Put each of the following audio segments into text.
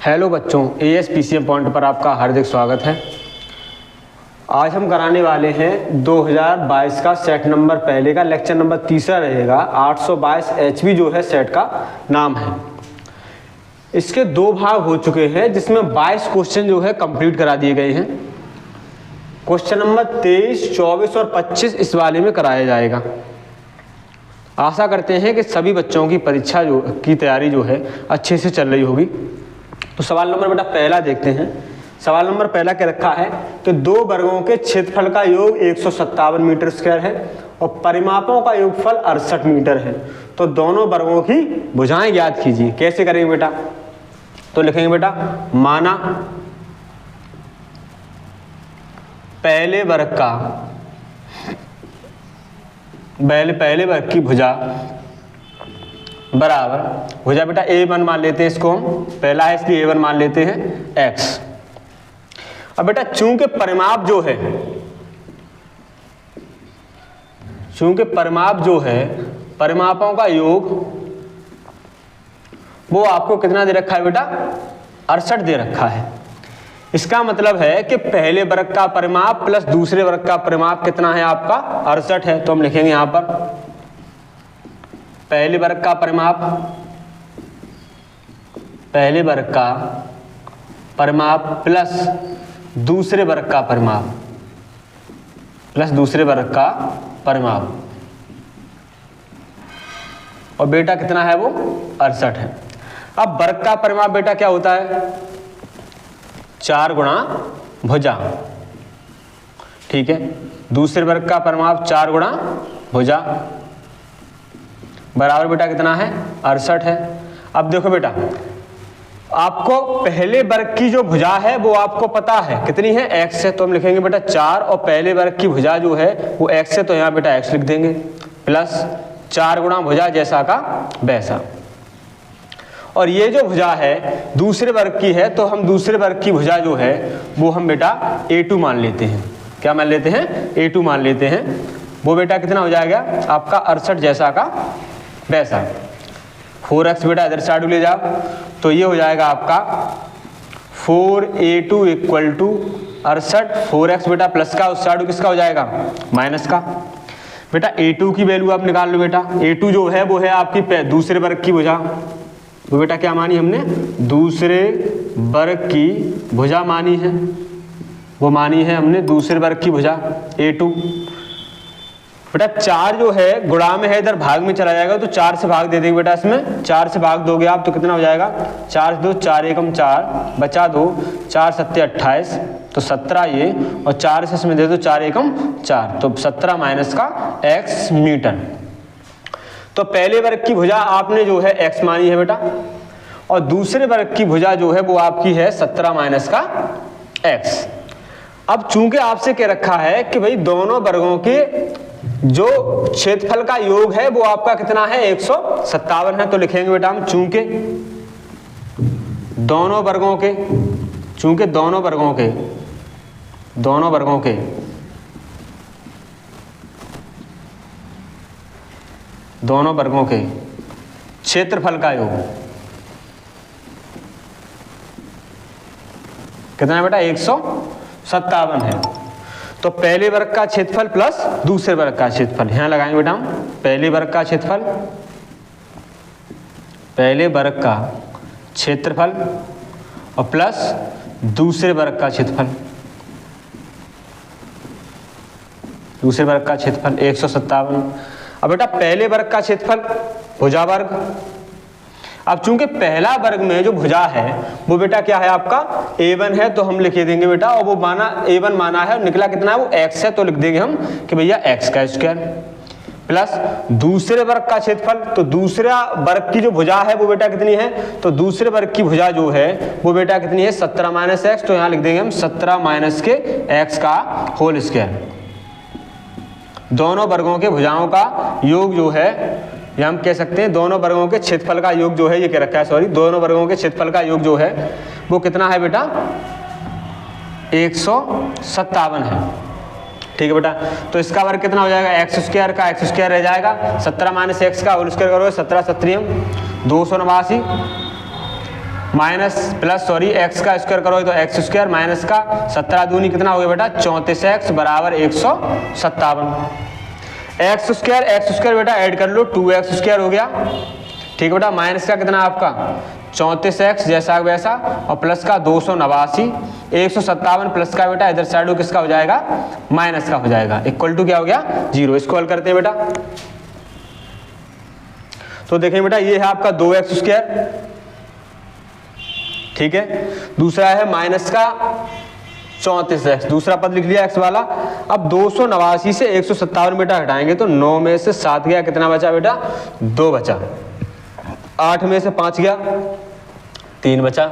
Hello बच्चों, ASPCM point पर आपका हार्दिक स्वागत है। आज हम कराने वाले हैं 2022 का सेट नंबर पहले का लेक्चर नंबर तीसरा रहेगा। 822 HB जो है सेट का नाम है। इसके दो भाग हो चुके हैं जिसमें 22 क्वेश्चन जो है कंप्लीट करा दिए गए हैं। क्वेश्चन नंबर 23, 24 और 25 इस वाले में कराया जाएगा। आशा करते हैं कि सभी बच्चों की परीक्षा की तैयारी जो है अच्छे से चल रही होगी। तो सवाल नंबर बेटा पहला देखते हैं। सवाल नंबर पहला क्या रखा है कि दो वर्गों के क्षेत्रफल का योग 157 मीटर स्क्वायर है और परिमापों का योगफल 68 मीटर है। तो दोनों वर्गों की भुजाएं ज्ञात कीजिए। कैसे करेंगे बेटा? तो लिखेंगे बेटा, माना पहले वर्ग की भुजा बराबर, भुजा बेटा A1 मान लेते हैं, इसको हम पहला है इसलिए A1 मान लेते हैं x। अब बेटा चूंकि परिमाप जो है परिमापों का योग वो आपको कितना दे रखा है बेटा? 68 दे रखा है। इसका मतलब है कि पहले वर्ग का परिमाप प्लस दूसरे वर्ग का परिमाप कितना है आपका? 68 है। तो हम लिखेंगे यहां पर पहले वर्ग का परिमाप प्लस दूसरे वर्ग का परिमाप और बेटा कितना है वो? 68 है। अब वर्ग का परिमाप बेटा क्या होता है? 4 गुणा भुजा, ठीक है। दूसरे वर्ग का परिमाप 4 गुणा भुजा बराबर बेटा कितना है? 68 है। अब देखो बेटा, आपको पहले वर्ग की जो भुजा है वो आपको पता है कितनी है? x है। तो हम लिखेंगे बेटा 4 और पहले वर्ग की भुजा जो है वो x है, तो यहाँ बेटा x लिख देंगे प्लस 4 गुणा भुजा जैसा का वैसा। और ये जो भुजा है दूसरे वर्ग की है, तो हम दूसरे वर्ग की भुजा जो है वो हम बेटा A2 मान लेते हैं। क्या मान लेते हैं? A2 मान लेते हैं। वो बेटा कितना हो जाएगा आपका? 68 जैसा का वैसा। 4x बेटा इधर साइड ले जाओ, तो ये हो जाएगा आपका 4A2 इक्वल टू 68। 4x बेटा प्लस का उस साइड किसका हो जाएगा? माइनस का। बेटा A2 की वैल्यू आप निकाल लो बेटा। A2 जो है वो है आपकी दूसरे वर्ग की भुजा। वो बेटा क्या मानी हमने? दूसरे वर्ग की भुजा मानी है। वो मानी है हमने दूसरे वर्ग की भुजा A2। बेटा 4 जो है गुणा में है, इधर भाग में चला जाएगा, तो 4 से भाग दे देंगे बेटा। इसमें 4 से भाग दोगे आप तो कितना हो जाएगा? 4 से 2 4 एकम 4 बचा 2, 4 सत्ते 28 तो 17 ये, और 4 से इसमें दे दो 4 एकम 4 तो 17 माइनस का x मीटर। तो पहले वर्ग की भुजा आपने जो है x मानी है बेटा, और दूसरे वर्ग की भुजा जो है वो आपकी है 17 माइनस का x। अब चूंकि आपसे कह रखा है कि भाई दोनों वर्गों के जो क्षेत्रफल का योग है वो आपका कितना है? 157 है। तो लिखेंगे बेटा हम चूंकि दोनों वर्गों के क्षेत्रफल का योग कितना है बेटा? 157 है। तो पहले वर्ग का क्षेत्रफल प्लस दूसरे वर्ग का क्षेत्रफल यहां लगाएंगे बेटा हम। पहले वर्ग का क्षेत्रफल और प्लस दूसरे वर्ग का क्षेत्रफल 157। अब बेटा पहले वर्ग का क्षेत्रफल भुजा वर्ग। अब चूंकि पहला वर्ग में जो भुजा है वो बेटा क्या है आपका? A1 है, तो हम लिख देंगे बेटा, और वो माना A1 माना है और निकला कितना है? वो x है, तो लिख देंगे हम कि भैया x का स्क्वायर प्लस दूसरे वर्ग का क्षेत्रफल। तो दूसरा वर्ग की जो भुजा है वो बेटा कितनी है? तो दूसरे वर्ग की भुजा जो है वो बेटा कितनी है? 17 माइनस x। तो यहाँ लिख देंगे हम 17 माइनस के x का होल स्क्वायर। दोनों वर्गों के भुजाओं का योग जो है, या हम कह सकते हैं दोनों वर्गों के क्षेत्रफल का योग जो है, ये कह रखा है सॉरी, दोनों वर्गों के क्षेत्रफल का योग जो है वो कितना है बेटा? 157 है। ठीक है बेटा, तो इसका वर्ग कितना हो जाएगा? एक्स स्क्वायर का एक्स स्क्वायर रह जाएगा, 17 माइनस एक्स का होल स्क्वायर करोगे 17 सत्रियम 289 माइनस प्लस सॉरी एक्स का स्क्वायर करोगे तो एक्स स्क्वायर माइनस का 17 दूनी कितना हो गया बेटा 34x बराबर 157। एक्स स्क्वायर बेटा ऐड कर लो 2x स्क्वायर हो गया, ठीक है बेटा। माइनस का कितना आपका 34x जैसा वैसा और प्लस का 289, 157 प्लस का बेटा इधर साइड किसका हो जाएगा माइनस का हो जाएगा, इक्वल टू क्या हो गया 0। इसको हल करते हैं बेटा। तो देखें बेटा ये है आपका 2x स्क्वायर, ठीक है। दूसरा है माइनस का 34x, दूसरा पद लिख लिया x वाला। अब 289 से 157 बेटा हटाएंगे तो 9 में से 7 गया, कितना बचा बेटा 2 बचा। 8 में से 5 गया 3 बचा,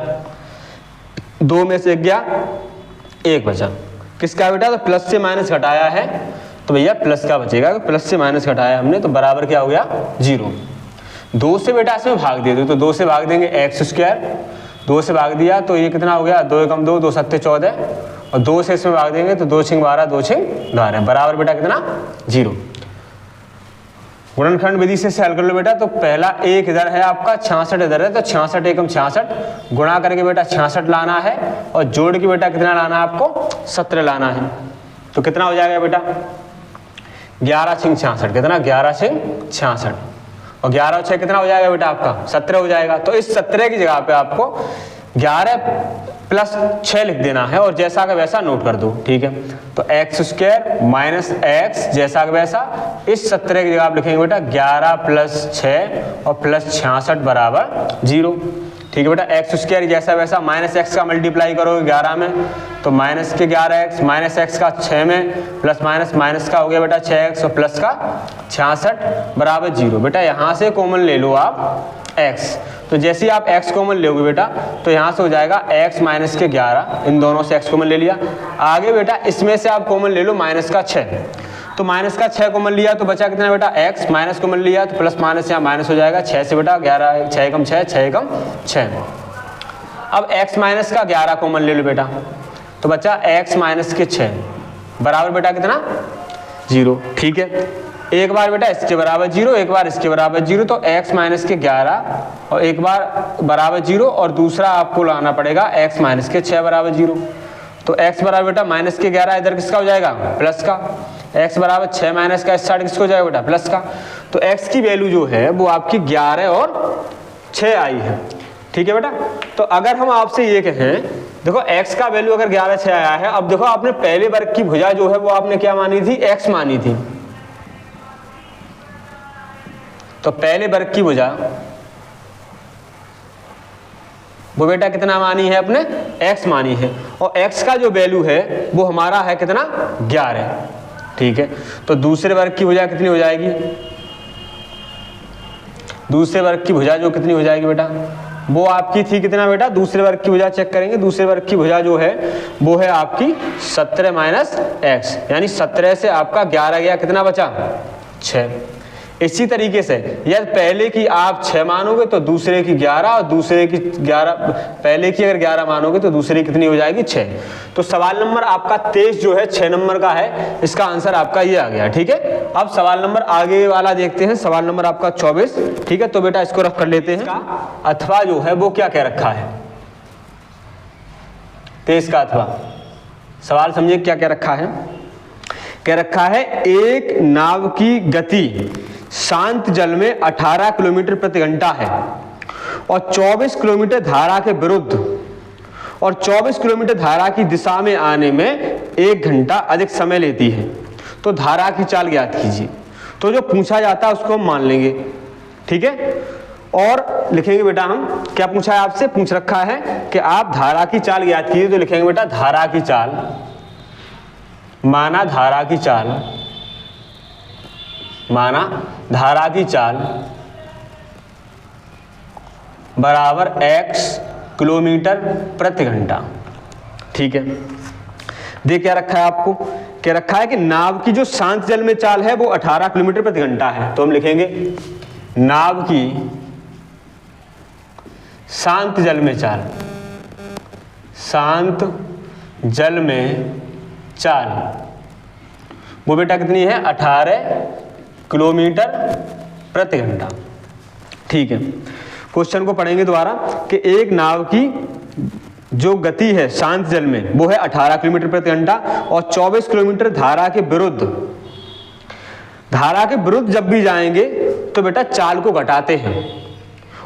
2 में से 1 गया 1 बचा। किसका बेटा तो प्लस से माइनस घटाया है तो भैया प्लस का बचेगा, प्लस से माइनस घटाया हमने तो बराबर क्या हो गया 0। 2 से बेटा इसमें भाग दे दो तो 2 से भाग देंगे एक्स स्क्वायर, 2 से भाग दिया तो ये कितना हो गया 2 एकम 2, 2 सत्ते 14 और 2 से इसमें भाग देंगे तो 2 छिंग 12, 2 छिंग 12 बराबर बेटा कितना 0। गुणनखंड विधि से हल कर लो बेटा। तो पहला 1 इधर है आपका 66 इधर है तो 66 एकम 66 गुणा करके बेटा 66 लाना है और जोड़ के बेटा कितना लाना है आपको 17 लाना है। तो कितना हो जाएगा बेटा 11 छिंग 66, कितना 11 छिंग 66 और 11 और 6 कितना हो जाएगा बेटा आपका 17 हो जाएगा। तो इस 17 की जगह पे आपको 11 प्लस 6 लिख देना है और जैसा का वैसा नोट कर दो, ठीक है। तो एक्स स्क्वायर माइनस एक्स जैसा का वैसा, इस 17 की जगह आप लिखेंगे बेटा 11 प्लस 6 और प्लस 66 बराबर 0, ठीक है बेटा। एक्स स्क्वायर जैसा वैसा माइनस एक्स का मल्टीप्लाई करोगे 11 में तो माइनस के 11x माइनस एक्स का 6 में प्लस माइनस माइनस का हो गया बेटा 6x और प्लस का 66 बराबर 0। बेटा यहाँ से कॉमन ले लो आप x, तो जैसे ही आप x कॉमन लोगे बेटा तो यहाँ से हो जाएगा x माइनस के 11, इन दोनों से x कॉमन ले लिया। आगे बेटा इसमें से आप कॉमन ले लो माइनस का 6, तो माइनस का 6 कॉमन लिया तो बचा कितना बेटा x, माइनस कॉमन लिया तो प्लस माइनस यहाँ माइनस हो जाएगा 6 से बेटा 11, 6 एकम 6, 6 एकम 6। अब x माइनस का 11 कॉमन ले लो बेटा तो बचा x माइनस के 6 बराबर बेटा कितना 0, ठीक है। एक बार बेटा इसके बराबर 0, एक बार इसके बराबर 0, तो x माइनस के 11 और एक बार बराबर 0 और दूसरा आपको लाना पड़ेगा x माइनस के 6 बराबर 0। तो x बराबर बेटा माइनस के 11 इधर किसका हो जाएगा प्लस का, x बराबर 6 माइनस का इस साइड किसको हो जाएगा बेटा प्लस का। तो x की वैल्यू जो है वो आपकी 11 और 6 आई है, ठीक है बेटा। तो अगर हम आपसे ये कहें देखो x का वैल्यू अगर 11 6 आया है, अब देखो आपने पहले वर्ग की भुजा जो है वो आपने क्या मानी थी x मानी थी, तो पहले वर्ग की भुजा वो बेटा कितना मानी है अपने x मानी है और x का जो वैल्यू है वो हमारा है कितना 11, ठीक है। तो दूसरे वर्ग की भुजा कितनी हो जाएगी, दूसरे वर्ग की भुजा जो कितनी हो जाएगी बेटा वो आपकी थी कितना बेटा, दूसरे वर्ग की भुजा चेक करेंगे, दूसरे वर्ग की भुजा जो है वो है आपकी 17 माइनस एक्स, यानी 17 से आपका 11 गया, कितना बचा 6। इसी तरीके से यदि पहले की आप 6 मानोगे तो दूसरे की 11 और दूसरे की 11, पहले की अगर 11 मानोगे तो दूसरे की कितनी हो जाएगी 6। तो सवाल नंबर आपका 23 जो है 6 नंबर का है, इसका आंसर आपका ये आ गया, ठीक है। अब सवाल नंबर आगे वाला देखते हैं, सवाल नंबर आपका 24, ठीक है। तो बेटा इसको रख कर लेते हैं। अथवा जो है वो क्या कह रखा है 23 का अथवा, सवाल समझिए क्या कह रखा है। कह रखा है एक नाव की गति शांत जल में 18 किलोमीटर प्रति घंटा है और 24 किलोमीटर धारा के विरुद्ध और 24 किलोमीटर धारा की दिशा में आने में 1 घंटा अधिक समय लेती है, तो धारा की चाल ज्ञात कीजिए। तो जो पूछा जाता है उसको हम मान लेंगे, ठीक है। और लिखेंगे बेटा हम क्या पूछा है आपसे, पूछ रखा है कि आप धारा की चाल ज्ञात कीजिए, तो लिखेंगे बेटा धारा की चाल, माना धारा की चाल, माना धारा की चाल बराबर x किलोमीटर प्रति घंटा, ठीक है। देख क्या रखा है आपको, क्या रखा है कि नाव की जो शांत जल में चाल है वो 18 किलोमीटर प्रति घंटा है, तो हम लिखेंगे नाव की शांत जल में चाल, शांत जल में चाल वो बेटा कितनी है 18 किलोमीटर प्रति घंटा, ठीक है। क्वेश्चन को पढ़ेंगे दोबारा। कि एक नाव की जो गति है शांत जल में वो है 18 किलोमीटर प्रति घंटा और 24 किलोमीटर धारा के विरुद्ध जब भी जाएंगे तो बेटा चाल को घटाते हैं।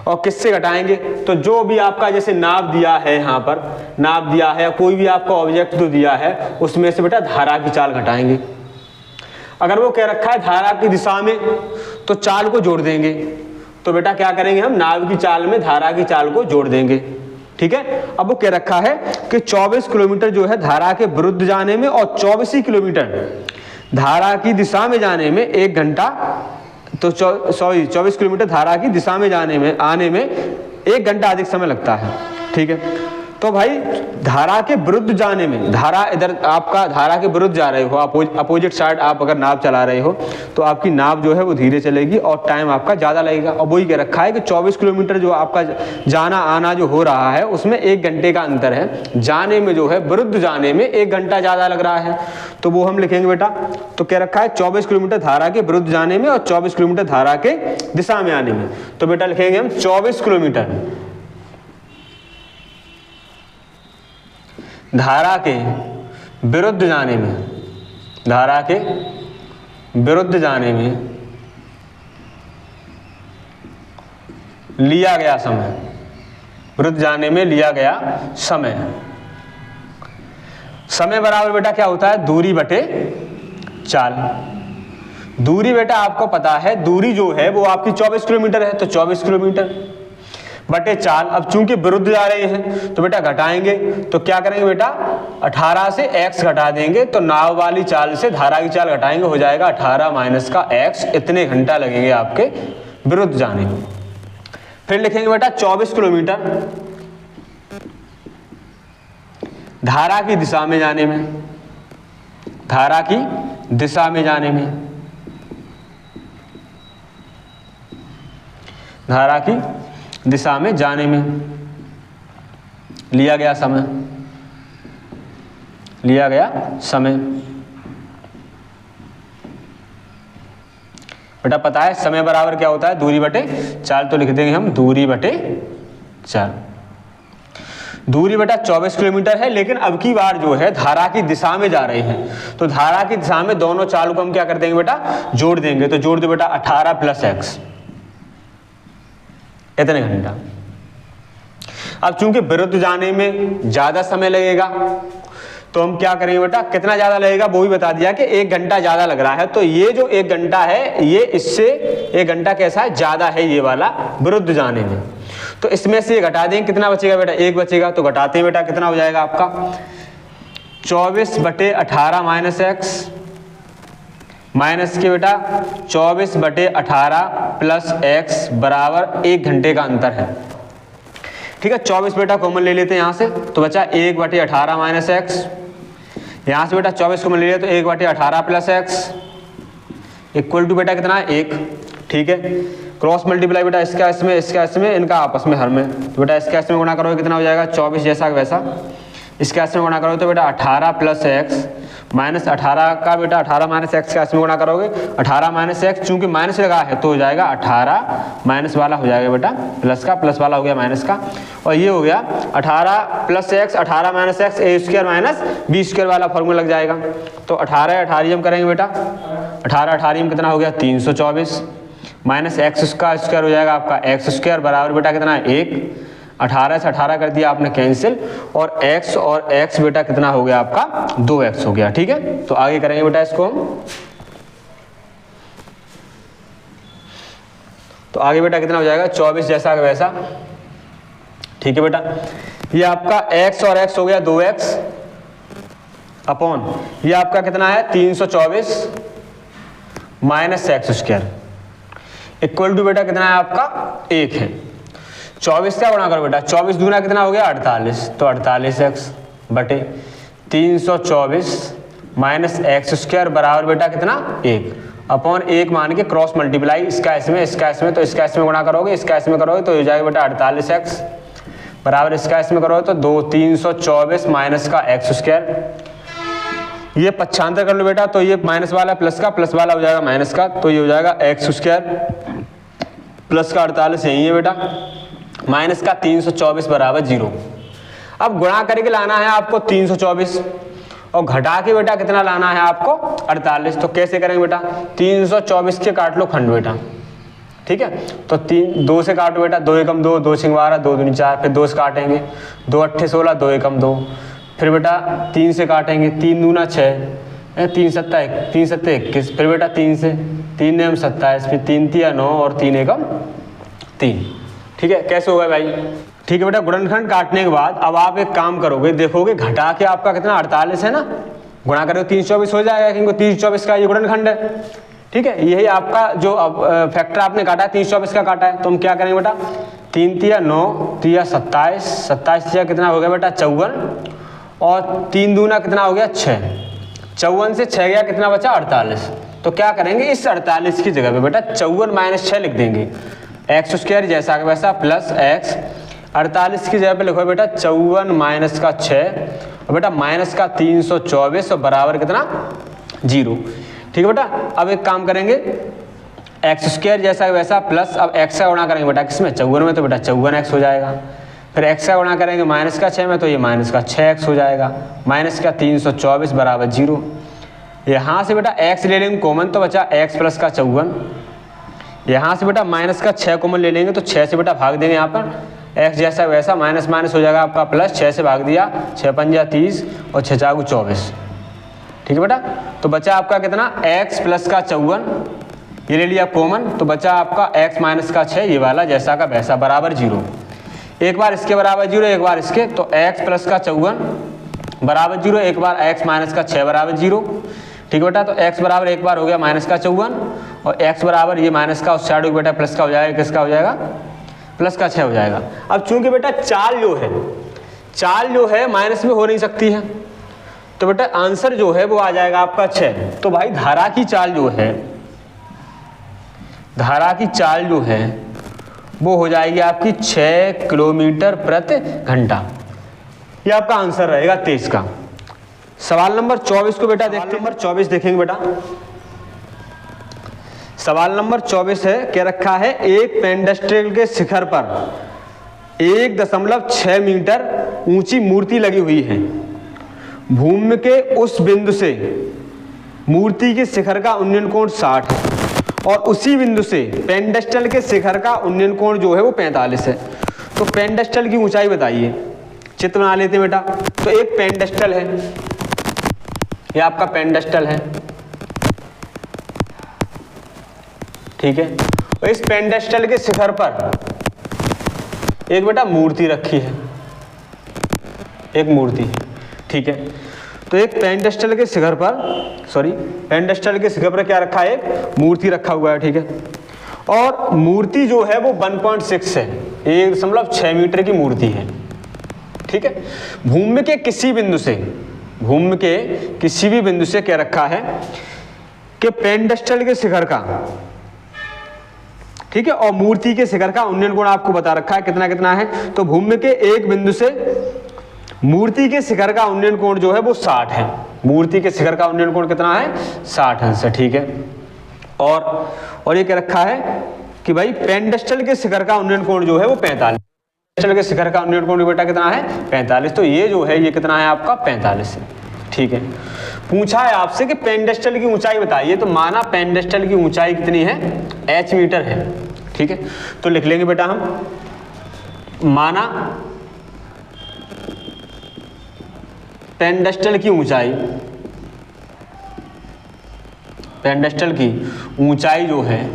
और किससे घटाएंगे? तो जो भी आपका जैसे नाव दिया है, यहाँ पर नाव दिया है या कोई भी आपका ऑब्जेक्ट जो दिया है उसमें से बेटा धारा की चाल घटाएंगे। अगर वो कह रखा है धारा की दिशा में तो चाल को जोड़ देंगे। तो बेटा क्या करेंगे हम, नाव की चाल में धारा की चाल को जोड़ देंगे। ठीक है। अब वो कह रखा है कि 24 किलोमीटर जो है धारा के विरुद्ध जाने में और 24 किलोमीटर धारा की दिशा में जाने में 1 घंटा, तो 24 किलोमीटर धारा की दिशा में जाने में आने में 1 घंटा अधिक समय लगता है। ठीक है। तो भाई धारा के विरुद्ध जाने में, धारा इधर आपका धारा के विरुद्ध जा रहे हो, अपोजिट साइड आप अगर नाव चला रहे हो तो आपकी नाव जो है वो धीरे चलेगी और टाइम आपका ज़्यादा लगेगा। और वही कह रखा है कि 24 किलोमीटर जो आपका जाना आना जो हो रहा है उसमें 1 घंटे का अंतर है। जाने में जो है विरुद्ध जाने में 1 घंटा ज़्यादा लग रहा है, तो वो हम लिखेंगे बेटा। तो कह रखा है 24 किलोमीटर धारा के विरुद्ध जाने में और 24 किलोमीटर धारा के दिशा में आने में, तो बेटा लिखेंगे हम 24 किलोमीटर धारा के विरुद्ध जाने में, धारा के विरुद्ध जाने में लिया गया समय, विरुद्ध जाने में लिया गया समय। समय बराबर बेटा क्या होता है, दूरी बटे चाल। दूरी बेटा आपको पता है, दूरी जो है वो आपकी 24 किलोमीटर है, तो 24 किलोमीटर बटे चाल। अब चूंकि विरुद्ध जा रहे हैं तो बेटा घटाएंगे, तो क्या करेंगे बेटा 18 से x घटा देंगे, तो नाव वाली चाल से धारा की चाल घटाएंगे, हो जाएगा 18 माइनस का x, इतने घंटा लगेंगे आपके विरुद्ध जाने में। फिर लिखेंगे बेटा 24 किलोमीटर धारा की दिशा में जाने में, धारा की दिशा में जाने में, धारा की दिशा में जाने में लिया गया समय, लिया गया समय। बेटा पता है समय बराबर क्या होता है, दूरी बटे चाल, तो लिख देंगे हम दूरी बटे चाल। दूरी बेटा 24 किलोमीटर है, लेकिन अब की बार जो है धारा की दिशा में जा रहे हैं, तो धारा की दिशा में दोनों चाल को हम क्या कर देंगे बेटा, जोड़ देंगे। तो जोड़ दो बेटा 18 प्लस x, इतने घंटा। अब चूंकि विरुद्ध जाने में ज्यादा समय लगेगा तो हम क्या करेंगे बेटा, कितना ज्यादा लगेगा वो भी बता दिया कि 1 घंटा ज्यादा लग रहा है, तो ये जो 1 घंटा है ये इससे 1 घंटा कैसा है, ज्यादा है ये वाला विरुद्ध जाने में। तो इसमें से ये घटा देंगे, कितना बचेगा बेटा, 1 बचेगा। तो घटाते हैं बेटा, कितना हो जाएगा आपका 24 बटे 18 माइनस एक्स, माइनस के बेटा 24 बटे 18 प्लस x बराबर 1 घंटे का अंतर है। ठीक है। 24 बेटा कॉमन ले लेते हैं यहाँ से, तो बचा 1 बटे 18 माइनस एक्स। यहाँ से बेटा 24 कॉमन ले लिया तो 1 बटे 18 प्लस एक्स इक्वल टू बेटा कितना है, 1। ठीक है। क्रॉस मल्टीप्लाई बेटा इसका इसमें इनका आपस में हर में, तो बेटा इसका इसमें गुणा करोगे कितना हो जाएगा, 24 जैसा वैसा। इसका इसमें गुणा करोगे तो बेटा 18 प्लस एक्स माइनस 18 का बेटा 18 माइनस एक्स का इसमें गुणा करोगे 18 माइनस एक्स, चूंकि माइनस लगा है तो हो जाएगा 18 माइनस वाला हो जाएगा बेटा प्लस का, प्लस वाला हो गया माइनस का, और ये हो गया 18 प्लस एक्स 18 माइनस एक्स ए स्क्वायर माइनस बी स्क्वायर वाला फॉर्मूला लग जाएगा। तो 18 18 हम करेंगे बेटा, 18 18 में कितना हो गया 324 माइनस एक्स का स्क्वायर हो जाएगा आपका एक्स स्क्वायर बराबर बेटा कितना है 1। 18 से 18 कर दिया आपने कैंसिल, और x बेटा कितना हो गया आपका 2x हो गया। ठीक है। तो आगे करेंगे बेटा इसको हम, तो आगे बेटा कितना हो जाएगा 24 जैसा वैसा। ठीक है बेटा, ये आपका x और x हो गया 2x अपॉन ये आपका कितना है 324 minus x square equal to बेटा कितना है आपका 1 है। 24 क्या गुणा करो बेटा, 24 दूना कितना हो गया 48, तो 48x बटे 324 माइनस एक्स स्क्वायर बराबर बेटा कितना 1 अपॉन 1 मान के क्रॉस मल्टीप्लाई इसका इसमें तो इसका इसमें गुणा करोगे, इसका इसमें करोगे तो हो जाएगा बेटा 48x बराबर इसका इसमें करोगे तो 324 माइनस का एक्स स्क्वायर। ये पक्षांतर कर लो बेटा, तो ये माइनस वाला प्लस का, प्लस वाला हो जाएगा माइनस का, तो ये हो जाएगा एक्स स्क्वायर प्लस का 48 यही है बेटा माइनस का 324 बराबर 0। अब गुणा करके लाना है आपको 324 और घटा के बेटा कितना लाना है आपको 48। तो कैसे करेंगे बेटा, 324 के काट लो खंड बेटा, ठीक है। तो 2 से काटो बेटा, 2 एकम 2, 2 छिंग 12, 2 दूनी 4, फिर 2 से काटेंगे, 2 अट्ठे 16, 2 एकम 2, फिर बेटा 3 से काटेंगे, 3 दूना 6, 3 सत्ता 21, फिर बेटा 3 से 3 एम 27, फिर 3 तिया 9 और 3 एकम 3, ठीक है। कैसे होगा भाई, ठीक है बेटा। गुणनखंड काटने के बाद अब आप एक काम करोगे, देखोगे घटा के आपका कितना 48 है ना, गुणा करोगे 324 हो जाएगा, क्योंकि 324 का ये गुणनखंड है, ठीक है। यही आपका जो फैक्टर आपने काटा है 324 का काटा है। तो हम क्या करेंगे बेटा, 3 तिया 9, तिया 27, 27 तिया कितना हो गया बेटा 54, और 3 दूना कितना हो गया 6, 54 से 6 गया कितना बचा 48। तो क्या करेंगे, इस 48 की जगह पे बेटा 54 माइनस 6 लिख देंगे, एक्स स्क्वायर जैसा कि वैसा प्लस एक्स, 48 की जगह पे लिखो बेटा 54 माइनस का 6 और बेटा माइनस का 324 और बराबर कितना 0, ठीक है बेटा। अब एक काम करेंगे, एक्स स्क्वायर जैसा कि वैसा प्लस, अब एक्स का गुणा करेंगे बेटा किसमें 54 में, तो बेटा 54x हो जाएगा। फिर एक्स का गुणा करेंगे माइनस का 6 में, तो ये माइनस का 6x हो जाएगा, माइनस का 324 बराबर 0। यहाँ से बेटा x ले लेंगे कॉमन, तो बचा x प्लस का 54। यहाँ से बेटा माइनस का 6 कॉमन ले लेंगे, तो 6 से बेटा भाग देंगे, यहाँ पर x जैसा वैसा माइनस माइनस हो जाएगा आपका प्लस, 6 से भाग दिया, 6 पंजा 30 और 6 चागू 24, ठीक है बेटा। तो बचा आपका कितना x प्लस का 54, ये ले लिया कॉमन, तो बचा आपका x माइनस का 6, ये वाला जैसा का वैसा बराबर 0। एक बार इसके बराबर 0, एक बार इसके, तो x प्लस का 54 बराबर 0, एक बार x माइनस का 6 बराबर 0, ठीक है बेटा। तो x बराबर एक बार हो गया माइनस का 54 और x बराबर ये माइनस का उस साइड बेटा प्लस का हो जाएगा, किसका हो जाएगा प्लस का 6 हो जाएगा। अब चूंकि बेटा चाल जो है माइनस में हो नहीं सकती है, तो बेटा आंसर जो है वो आ जाएगा आपका 6। तो भाई धारा की चाल जो है वो हो जाएगी आपकी 6 किलोमीटर प्रति घंटा। ये आपका आंसर रहेगा 23 का। सवाल नंबर 24 को बेटा देखते हैं। नंबर 24 देखेंगे बेटा। सवाल नंबर 24 है, क्या रखा है, एक पेडेस्टल के शिखर पर 1.6 मीटर ऊंची मूर्ति लगी हुई है। भूमि के उस बिंदु से मूर्ति के शिखर का उन्नयन कोण 60 है और उसी बिंदु से पेडेस्टल के शिखर का उन्नयन कोण जो है वो 45 है। तो पेडेस्टल की ऊंचाई बताइए, चित्र बना लेते हैं बेटा। तो एक पेडेस्टल है, ये आपका पेडेस्टल है, ठीक है। और इस पेडेस्टल के शिखर पर एक बेटा मूर्ति रखी है, एक मूर्ति, ठीक है। तो एक पेडेस्टल के शिखर पर क्या रखा है, एक मूर्ति रखा हुआ है, ठीक है। और मूर्ति जो है वो 1.6 है, 1.6 मीटर की मूर्ति है, ठीक है। भूमि के किसी भी बिंदु से क्या रखा है कि पेडेस्टल के शिखर का, ठीक है, और मूर्ति के शिखर का उन्नयन कोण आपको बता रखा है कितना कितना है। तो भूमि के एक बिंदु से मूर्ति के शिखर का उन्नयन कोण जो है वो 60 है। मूर्ति के शिखर का उन्नयन कोण कितना है 60 अंश है, ठीक है। और ये क्या रखा है कि भाई पेडेस्टल के शिखर का उन्नयन कोण जो है वो 45। पेडेस्टल के शिखर का उन्नयन कोण बेटा कितना है 45। तो ये जो है ये कितना है आपका 45 है, ठीक है। पूछा है आपसे कि पेडेस्टल की ऊंचाई बताइए, तो माना पेडेस्टल की ऊंचाई कितनी है h मीटर है, ठीक है। तो लिख लेंगे बेटा हम, माना पेडेस्टल की ऊंचाई जो है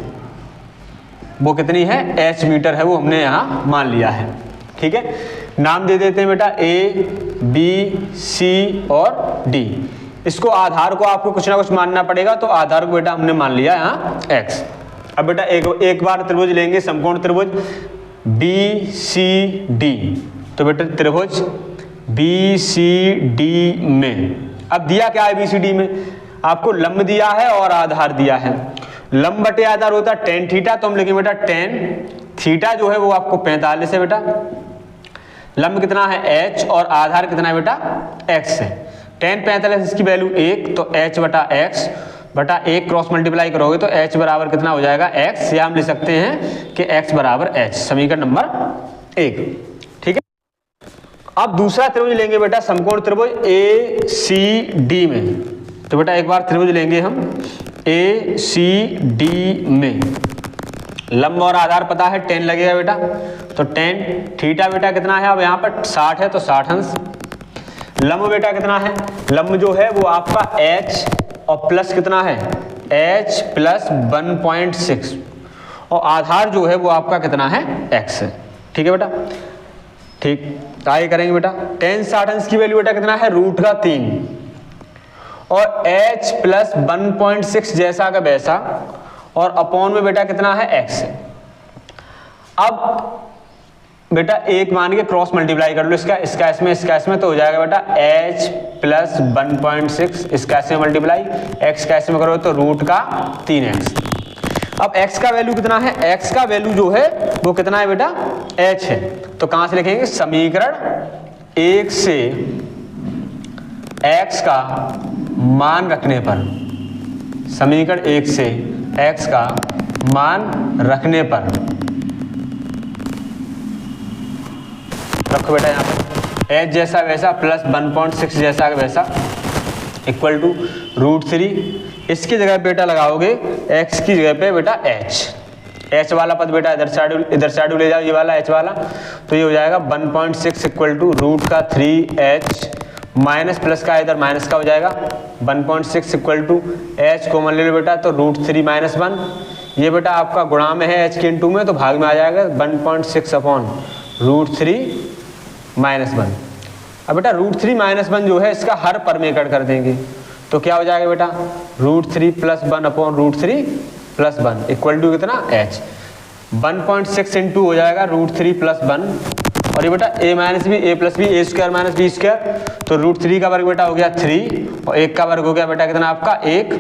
वो कितनी है h मीटर है, वो हमने यहाँ मान लिया है, ठीक है। नाम दे देते हैं बेटा A, B, C और D। इसको आधार को आपको कुछ ना कुछ मानना पड़ेगा, तो आधार को बेटा हमने मान लिया यहाँ x। अब बेटा एक बार त्रिभुज लेंगे, समकोण त्रिभुज BCD। तो बेटा त्रिभुज BCD में अब दिया क्या है, BCD में आपको लंब दिया है और आधार दिया है। लंब बटे आधार होता है tan थीटा, तो हम लिखेंगे बेटा tan थीटा जो है वो आपको 45 है बेटा। लंब कितना है h और आधार कितना है बेटा x है। tan 45 इसकी वैल्यू 1, तो h बटा x बटा 1 क्रॉस मल्टीप्लाई करोगे तो h बराबर कितना हो जाएगा x, या हम लिख सकते हैं कि x बराबर h। समीकरण नंबर एक। ठीक है, अब दूसरा त्रिभुज लेंगे बेटा समकोण त्रिभुज ACD में। तो बेटा एक बार त्रिभुज लेंगे हम ACD में, लंब और आधार पता है, tan लगेगा बेटा, तो tan थीटा बेटा कितना है, अब यहाँ पर 60 है तो 60 अंश। लंब बेटा कितना है, लंब जो है वो आपका h और प्लस कितना है h प्लस 1.6 और आधार जो है वो आपका कितना है x है। ठीक है बेटा, ठीक आगे करेंगे बेटा। tan 60 अंश की वैल्यू बेटा कितना है √3 और h प्लस 1.6 जैसा का वैसा और अपॉन में बेटा कितना है x। अब बेटा एक मान के क्रॉस मल्टीप्लाई कर लो इसका इसमें तो हो जाएगा बेटा h प्लस 1.6 इसका इसमें मल्टीप्लाई x का इसमें करो तो √3x। अब x का वैल्यू कितना है, x का वैल्यू जो है वो कितना है बेटा h है, तो कहां से लिखेंगे, समीकरण 1 से x का मान रखने पर, समीकरण 1 से x का मान रखने पर रखो बेटा यहाँ पे h जैसा वैसा प्लस 1.6 जैसा वैसा इक्वल टू √3। इसकी जगह बेटा लगाओगे x की जगह पे बेटा h वाला पद बेटा इधर साइड ले जाओ, ये वाला h वाला, तो ये हो जाएगा 1.6 equal to √3h minus plus का इधर माइनस का हो जाएगा 1.6 इक्वल टू h कॉमन ले लो बेटा तो √3 माइनस 1, ये बेटा आपका गुणा में है h के इंटू में तो भाग में आ जाएगा 1.6 अपॉन √3 माइनस 1। अब बेटा √3 माइनस 1 जो है इसका हर पर में कट कर देंगे तो क्या हो जाएगा बेटा √3 plus 1 upon √3 plus 1 equal to कितना h 1.6 इंटू हो जाएगा √3 प्लस 1 और ये बेटा a minus b a plus b a square minus b square, तो √3 का वर्ग बेटा हो गया 3 और 1 का वर्ग हो गया बेटा कितना आपका 1,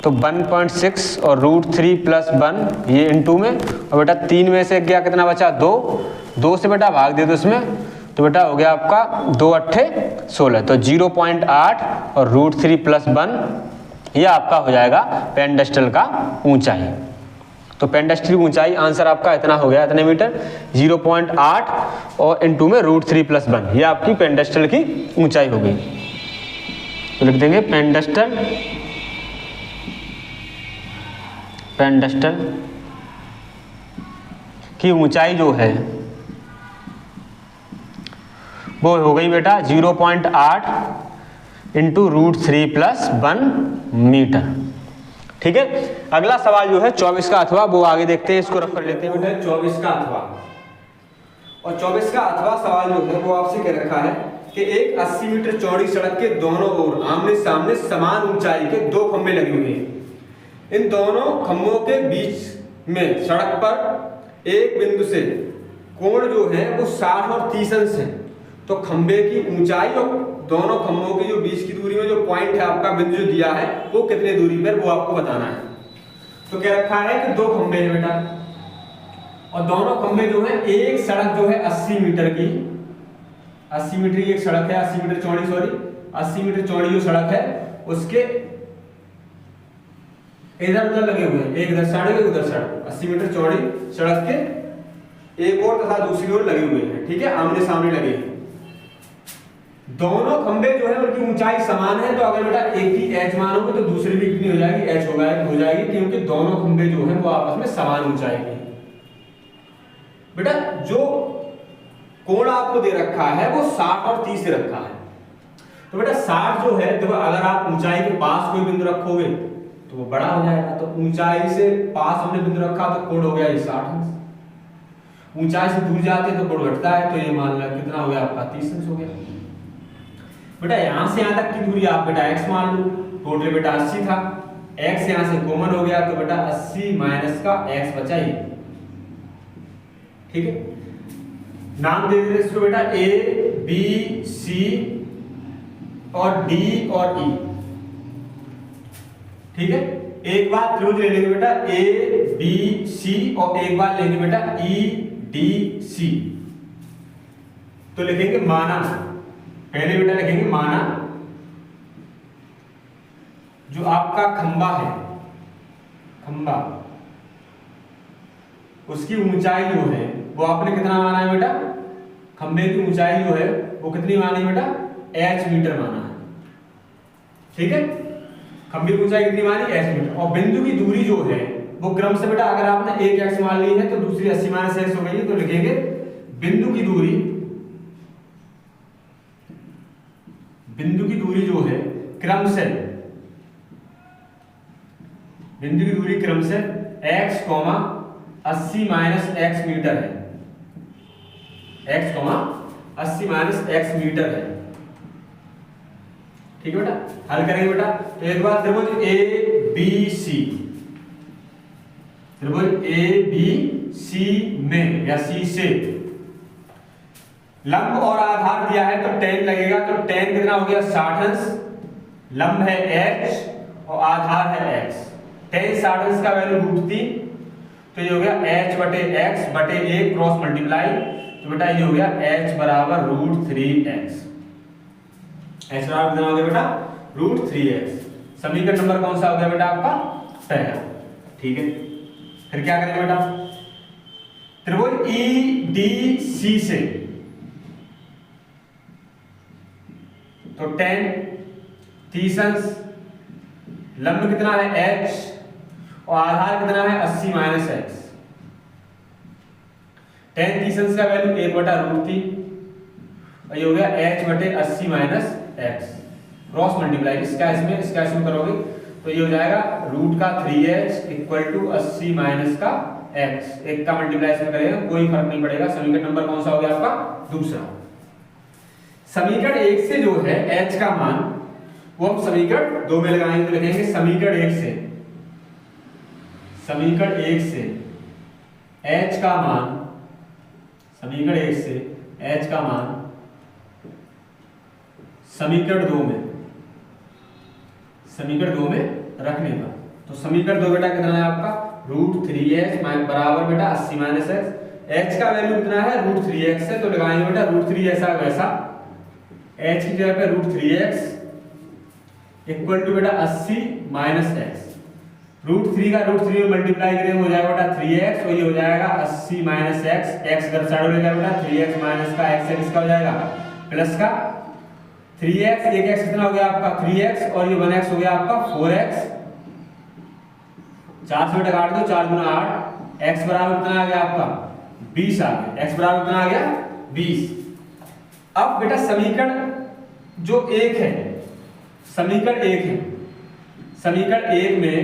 तो 1.6 और √3 प्लस 1 ये इंटू में और बेटा 3 में से गया कितना बचा 2 से बेटा भाग दे दो इसमें तो बेटा हो गया आपका 2 अट्ठे 16, तो 0.8 और √3 प्लस 1 ये आपका हो जाएगा पेंडस्टल का ऊंचाई। तो पेंडस्टल की ऊंचाई आंसर आपका इतना हो गया, इतने मीटर 0.8 और इंटू में √3 प्लस 1 ये आपकी पेंडस्टल की ऊंचाई हो गई। तो लिख देंगे पेंडस्टल की ऊंचाई जो है वो हो गई बेटा 0.8 इंटू √3 प्लस 1 मीटर। ठीक है, अगला सवाल जो है 24 का अथवा, वो आगे देखते हैं, इसको रख कर लेते हैं बेटा 24 का अथवा। और 24 का अथवा सवाल जो है वो आपसे कह रखा है कि एक 80 मीटर चौड़ी सड़क के दोनों ओर आमने सामने समान ऊंचाई के 2 खंभे लगे हुए हैं। इन दोनों खंभों के बीच में सड़क पर एक बिंदु से कोण जो है वो 60 और 30 अंश है। तो खंभे की ऊंचाई और दोनों खंभों के जो बीच की दूरी में जो पॉइंट है आपका बिंदु जो दिया है वो कितने दूरी पर वो आपको बताना है। तो क्या रखा है कि 2 खंभे हैं बेटा और दोनों खंभे जो है, एक सड़क जो है 80 मीटर की, 80 मीटर की एक सड़क है, 80 मीटर चौड़ी 80 मीटर चौड़ी जो सड़क है उसके इधर उधर लगे हुए हैं, एक इधर साइड एक उधर साइड 80 मीटर चौड़ी सड़क के एक और तथा दूसरी ओर लगे हुए हैं। ठीक है, आमने सामने लगे हैं। दोनों खंभे जो है उनकी ऊंचाई समान है, तो अगर बेटा एक की h मानोगे तो दूसरी भी कितनी हो जाएगी h हो जाएगी क्योंकि दोनों खंभे जो है वो आपस में समान ऊंचाई के। बेटा जो कोण आपको दे रखा है वो 60 और 30 से रखा है। तो बेटा 60 जो है, देखो अगर आप ऊंचाई के पास कोई बिंदु रखोगे तो वो बड़ा हो जाएगा, तो ऊंचाई से पास हमने बिंदु रखा तो कोण हो गया 60। ऊंचाई से दूर जाते तो कोण घटता है, तो ये मान लो कितना हो गया आपका 30 अंश हो गया। बेटा यहां से यहां तक की दूरी आप बेटा x मान लो, टोटल बेटा 80 था, x यहां से कॉमन हो गया तो बेटा 80 माइनस का x बचा ये। ठीक है, नाम दे देते इसको बेटा a b c और d और e। ठीक है, एक बार त्रिभुज ले लेंगे बेटा a b c और एक बार लेंगे बेटा e d c। तो लिखेंगे माना, पहले बेटा लिखेंगे माना जो आपका खंबा है, खंबा उसकी ऊंचाई जो है वो आपने कितना माना है बेटा, खंबे की ऊंचाई जो है वो कितनी मानी बेटा, h मीटर माना है, ठीक है। खंबे की ऊंचाई कितनी मानी, h मीटर। और बिंदु की दूरी जो है वो क्रम से बेटा, अगर आपने एक x मान ली है तो दूसरी 80 माइनस x हो गई, तो लिखेंगे बिंदु की दूरी जो है क्रम से, बिंदु की दूरी क्रम से x, 80 माइनस x मीटर है, x, 80 माइनस x मीटर है, ठीक है बेटा। हल करेंगे बेटा, तो एक बार त्रिभुज ABC में या C से लंब और आधार दिया है तो tan लगेगा, तो tan कितना हो गया 60 अंश, लंब है h और आधार है x, tan 60 अंश का वैल्यू √3, तो ये हो गया h बटे x बटे a क्रॉस मल्टीप्लाई, तो बेटा ये हो गया h बराबर √3x, h बराबर कितना हो गया बेटा, √3x। समीकरण नंबर कौन सा हो गया बेटा आपका, पहला, ठीक है। फिर क्या करेंगे बेटा, त्रिभुज EDC से तो tan 30 अंश, लंब कितना है h और आधार कितना है 80 माइनस x, tan 30 अंश का वैल्यू 1/√3 और ये हो गया h बटे 80 माइनस x, क्रॉस मल्टीप्लाई, इसका इसमें करोगे तो ये हो जाएगा रूट का 3h इक्वल टू 80 माइनस का x, एक का मल्टीप्लाई इसमें करेगा कोई फर्क नहीं पड़ेगा। समीकरण नंबर कौन सा हो गया आपका, दूसरा। समीकरण 1 से जो है h का मान वो हम समीकरण 2 में लगाएंगे, तो लिखेंगे समीकरण 1 से h का मान, समीकरण 1 से h का मान समीकरण 2 में रखने का, तो समीकरण 2 बेटा कितना है आपका, √3h बराबर बेटा 80 माइनस x, h का वैल्यू कितना है √3x है, तो लगाएंगे बेटा √3 ऐसा वैसा, h की जगह पे √3x इक्वल टू बेटा 80 माइनस x, √3 का √3 में मल्टीप्लाई करेंगे हो जाएगा बेटा 3x, और ये हो जाएगा 80 माइनस x घर साइड में जाएगा बेटा 3x माइनस का x किसका हो जाएगा, प्लस का 3x, एक x कितना हो गया आपका 3x, और ये 1x हो गया आपका 4x, 4 से बेटा काट दो, 4 गुना 8, x बराबर कितना आ गया आपका 20 आ गया, x बराबर कितना आ गया 20। अब बेटा समीकरण जो 1 है, समीकरण 1 में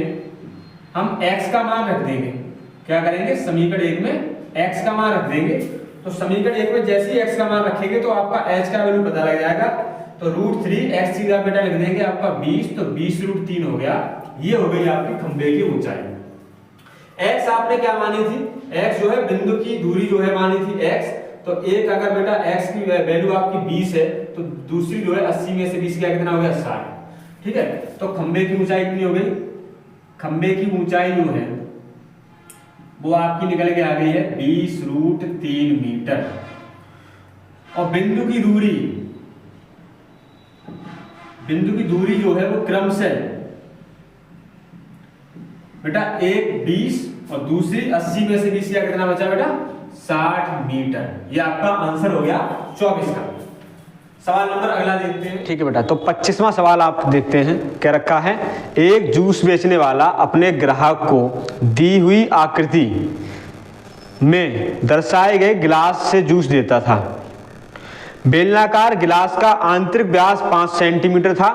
हम x का मान रख देंगे, क्या करेंगे, समीकरण 1 में x का मान रख देंगे, तो समीकरण 1 में जैसे ही x का मान रखेंगे तो आपका h का वैल्यू पता लग जाएगा, तो √3x सीधा बेटा लिख देंगे आपका 20, तो 20√3 हो गया, ये हो गई आपकी खंबे की ऊंचाई। x आपने क्या मानी थी, x जो है बिंदु की दूरी जो है मानी थी x, तो एक अगर बेटा x की वैल्यू आपकी 20 है तो दूसरी जो है 80 में से 20 क्या कितना हो गया 60, ठीक है। तो खंबे की ऊंचाई कितनी हो गई, खंबे की ऊंचाई जो है वो आपकी निकल के आ गई है 20√3 मीटर, और बिंदु की दूरी जो है वो क्रम से बेटा एक 20 और दूसरी 80 में से 20 या कितना बचा बेटा 60 मीटर, ये आपका आंसर हो गया 24 का। सवाल नंबर अगला देखते हैं, ठीक है बेटा। तो 25वां सवाल आप देखते हैं, क्या रखा है, एक जूस बेचने वाला अपने ग्राहक को दी हुई आकृति में दर्शाए गए गिलास से जूस देता था। बेलनाकार गिलास का आंतरिक व्यास 5 सेंटीमीटर था,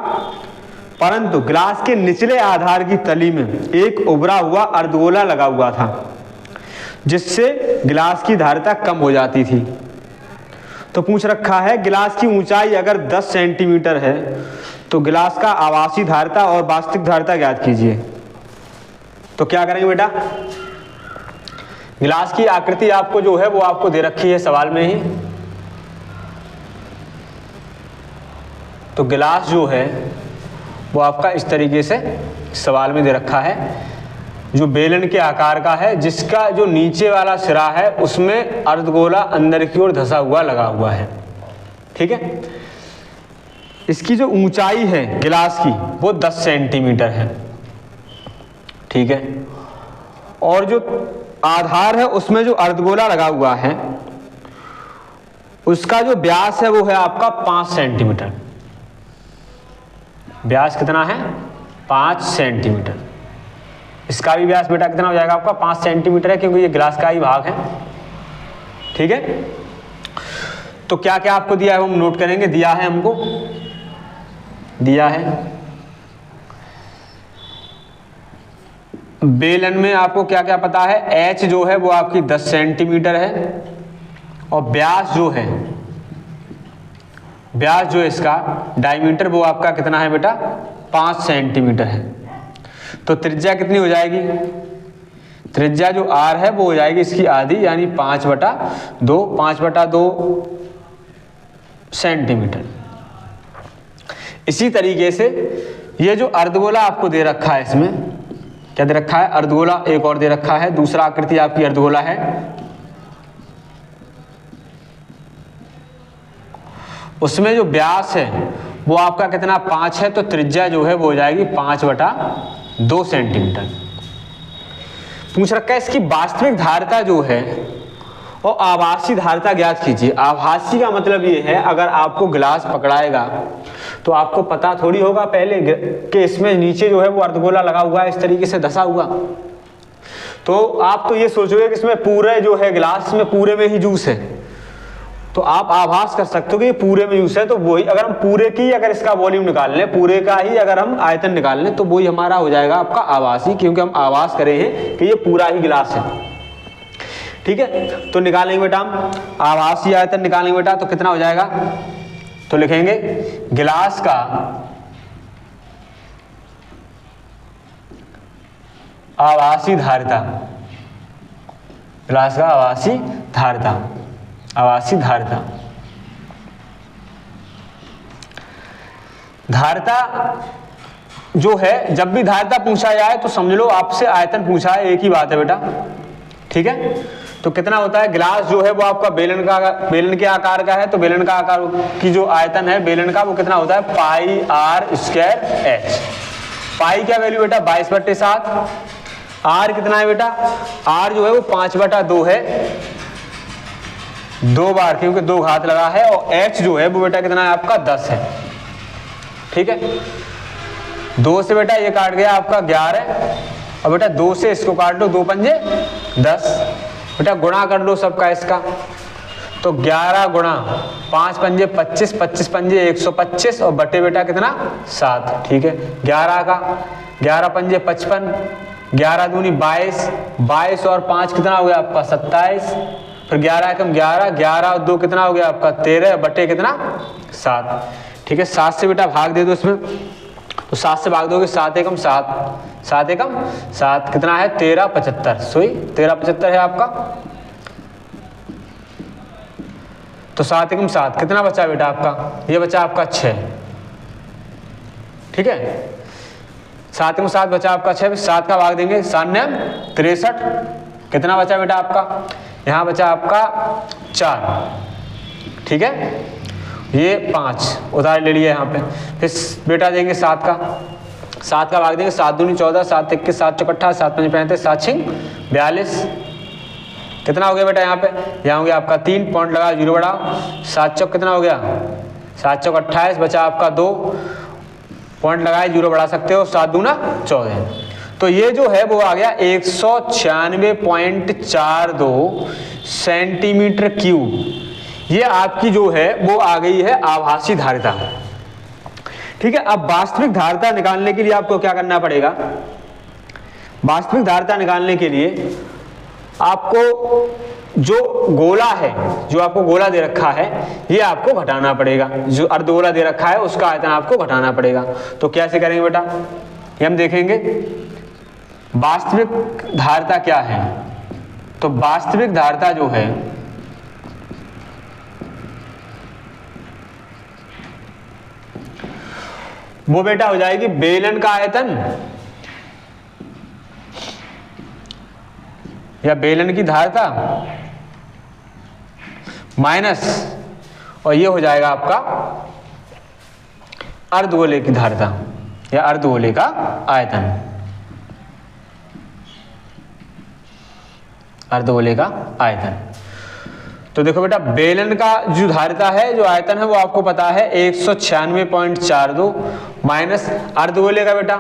परंतु गिलास के निचले आधार की तली में एक उभरा हुआ अर्धगोला लगा हुआ था, जिससे गिलास की धारिता कम हो जाती थी। तो पूछ रखा है गिलास की ऊंचाई अगर 10 सेंटीमीटर है तो गिलास का आभासी धारिता और वास्तविक धारिता ज्ञात कीजिए। तो क्या करेंगे बेटा, गिलास की आकृति आपको जो है वो आपको दे रखी है सवाल में ही। तो गिलास जो है वो आपका इस तरीके से सवाल में दे रखा है, जो बेलन के आकार का है, जिसका जो नीचे वाला सिरा है उसमें अर्धगोला अंदर की ओर धंसा हुआ लगा हुआ है, ठीक है। इसकी जो ऊंचाई है गिलास की वो 10 सेंटीमीटर है, ठीक है। और जो आधार है उसमें जो अर्धगोला लगा हुआ है उसका जो व्यास है वो है आपका 5 सेंटीमीटर। व्यास कितना है? 5 सेंटीमीटर। इसका भी व्यास बेटा कितना हो जाएगा आपका? 5 सेंटीमीटर है, क्योंकि ये ग्लास का ही भाग है। ठीक है, तो क्या क्या आपको दिया है वो हम नोट करेंगे। दिया है हमको, दिया है बेलन में आपको क्या क्या पता है। एच जो है वो आपकी 10 सेंटीमीटर है, और व्यास जो है, व्यास जो है इसका डायमीटर वो आपका कितना है बेटा? 5 सेंटीमीटर है। तो त्रिज्या कितनी हो जाएगी? त्रिज्या जो आर है वो हो जाएगी इसकी आधी, यानी 5/2, 5/2 सेंटीमीटर। इसी तरीके से ये जो अर्धगोला आपको दे रखा है, इसमें क्या दे रखा है? अर्धगोला एक और दे रखा है। दूसरा आकृति आपकी अर्धगोला है, उसमें जो व्यास है वो आपका कितना? 5 है, तो त्रिज्या जो है वो हो जाएगी 5/2 सेंटीमीटर। पूछ रखा है इसकी वास्तविक धारिता जो है और आभासी धारिता ज्ञात कीजिए। आभासी का मतलब ये है, अगर आपको गिलास पकड़ाएगा तो आपको पता थोड़ी होगा पहले कि इसमें नीचे जो है वो अर्धगोला लगा हुआ है, इस तरीके से धसा हुआ, तो आप तो ये सोचोगे कि इसमें पूरे जो है गिलास में पूरे में ही जूस है, तो आप आभास कर सकते हो कि ये पूरे में जूस है। तो वही अगर हम पूरे की अगर इसका वॉल्यूम निकाल लें, पूरे का ही अगर हम आयतन निकाल लें, तो वही हमारा हो जाएगा आपका आभासी, क्योंकि हम आभास करे हैं कि ये पूरा ही गिलास है। ठीक है, तो निकालेंगे बेटा हम आभासी आयतन निकालेंगे बेटा, तो कितना हो जाएगा? तो लिखेंगे गिलास का आभासी धारिता, गिलास का आभासी धारिता, आभासी धारिता। धारिता जो है, जब भी धारिता पूछा जाए तो समझ लो आपसे आयतन पूछा है, एक ही बात है बेटा। ठीक है, तो कितना होता है? गिलास जो है वो आपका बेलन के आकार का है, तो बेलन का आकार की जो आयतन है बेलन का वो कितना होता है? πr²h। पाई क्या वैल्यू बेटा? 22/7। आर कितना है बेटा? आर जो है वो 5/2 है, 2 बार, क्योंकि 2 घात लगा है, और h जो है वो बेटा कितना है आपका? 10 है। ठीक है, 2 से बेटा ये काट गया आपका 11, और बेटा 2 से इसको काट लो, 2 पंजे 10, बेटा गुणा कर लो सबका इसका, तो 11 गुणा 5 पंजे 25, 25 पंजे 125, और बटे बेटा कितना? 7। ठीक है, 11 का 11 पंजे 55, 11 दूनी 22, 22 और 5 कितना हो गया आपका? 27, फिर 11 कम 11, 11 और 2 कितना हो गया आपका? 13, बटे कितना? 7। ठीक है, 7 से बेटा भाग दे दो इसमें, तो 7 से भाग दोगे 7 एकम 7, 7 एकम 7 कितना है? 13/75, सोई 13/75 है आपका। तो 7 एकम 7 कितना बचा बेटा आपका? ये बचा आपका 6। ठीक है, 7 एकम 7 बचा आपका 6, 7 का भाग देंगे 7 63, कितना बचा बेटा आपका? यहाँ बचा आपका 4। ठीक है, ये 5 उधार ले लिया यहाँ पे। फिर बेटा देंगे 7 का भाग देंगे 7 दूनी 14, 7 21, 7 चौक 28, 7 पंजे 35, 7 छिंग 42, कितना हो गया बेटा? यहाँ पे यहाँ हो गया आपका 3 पॉइंट लगा, 0 बढ़ाओ, 7 चौक कितना हो गया? 7 चौक 28, बचा आपका 2 पॉइंट लगाए, 0 बढ़ा सकते हो, 7 दूना 14। तो ये जो है वो आ गया 196.42 सेंटीमीटर क्यूब। ये आपकी जो है वो आ गई है आभासी धारिता। ठीक है, अब वास्तविक धारिता निकालने के लिए आपको क्या करना पड़ेगा? वास्तविक धारिता निकालने के लिए आपको जो गोला है, जो आपको गोला दे रखा है, ये आपको घटाना पड़ेगा। जो अर्धगोला दे रखा है उसका आयतन आपको घटाना पड़ेगा। तो कैसे करेंगे बेटा? ये हम देखेंगे वास्तविक धारिता क्या है। तो वास्तविक धारिता जो है वो बेटा हो जाएगी बेलन का आयतन या बेलन की धारिता माइनस, और ये हो जाएगा आपका अर्धगोले की धारिता या अर्धगोले का आयतन। अर्धगोले का आयतन। तो देखो बेटा बेलन का जो धारिता है, जो आयतन है वो आपको पता है 196.42 माइनस अर्धगोले का बेटा